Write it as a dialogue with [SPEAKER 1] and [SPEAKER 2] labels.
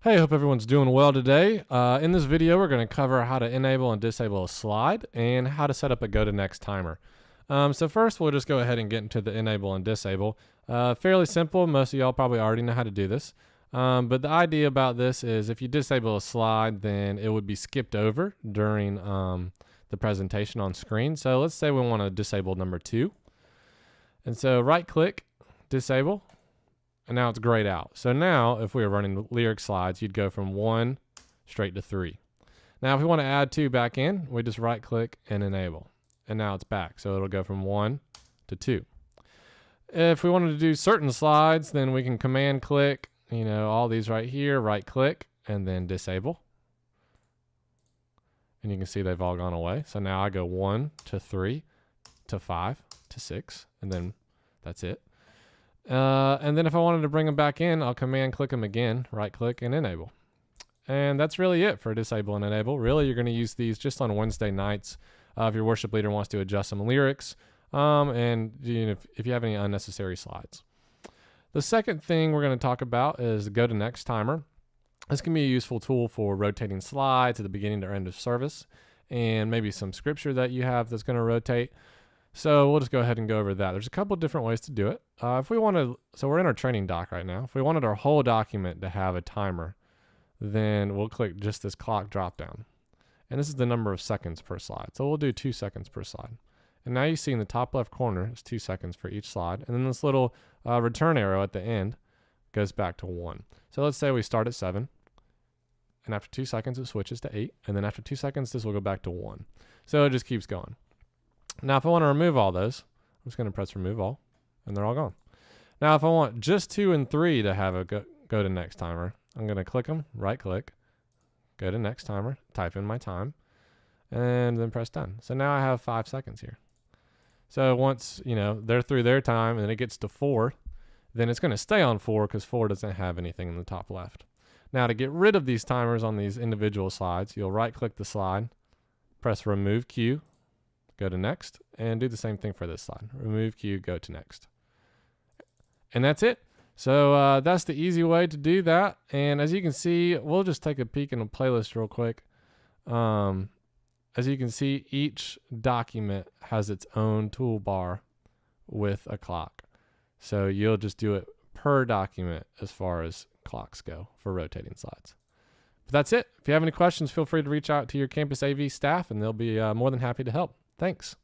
[SPEAKER 1] Hey, hope everyone's doing well today. In this video, we're going to cover how to enable and disable a slide and how to set up a GoToNext timer. So first, we'll just go ahead and get into the enable and disable. Fairly simple. Most of y'all probably already know how to do this. But the idea about this is if you disable a slide, then it would be skipped over during the presentation on screen. So let's say we want to disable number 2. And so right-click, disable. And now it's grayed out. So now, if we were running lyric slides, you'd go from 1 straight to 3. Now, if we want to add 2 back in, we just right-click and enable. And now it's back. So it'll go from 1 to 2. If we wanted to do certain slides, then we can command-click, all these right here, right-click, and then disable. And you can see they've all gone away. So now I go 1 to 3 to 5 to 6, and then that's it. And then if I wanted to bring them back in, I'll command click them again, right click and enable. And that's really it for disable and enable. Really, you're going to use these just on Wednesday nights if your worship leader wants to adjust some lyrics and if you have any unnecessary slides. The second thing we're going to talk about is the GoToNext timer. This can be a useful tool for rotating slides at the beginning or end of service and maybe some scripture that you have that's going to rotate. So we'll just go ahead and go over that. There's a couple different ways to do it. If we wanted, so we're in our training doc right now. If we wanted our whole document to have a timer, then we'll click just this clock drop down. And this is the number of seconds per slide. So we'll do 2 seconds per slide. And now you see in the top left corner, it's 2 seconds for each slide. And then this little return arrow at the end goes back to 1. So let's say we start at 7. And after 2 seconds, it switches to 8. And then after 2 seconds, this will go back to 1. So it just keeps going. Now, if I want to remove all those, I'm just going to press remove all, and they're all gone. Now, if I want just 2 and 3 to have a GoToNext timer, I'm going to click them, right-click, GoToNext timer, type in my time, and then press done. So now I have 5 seconds here. So once, they're through their time and it gets to 4, then it's going to stay on 4 because 4 doesn't have anything in the top left. Now, to get rid of these timers on these individual slides, you'll right-click the slide, press remove queue, go to next, and do the same thing for this slide. Remove queue, go to next. And that's it. So that's the easy way to do that. And as you can see, we'll just take a peek in the playlist real quick. As you can see, each document has its own toolbar with a clock. So you'll just do it per document as far as clocks go for rotating slides. But that's it. If you have any questions, feel free to reach out to your campus AV staff, and they'll be more than happy to help. Thanks.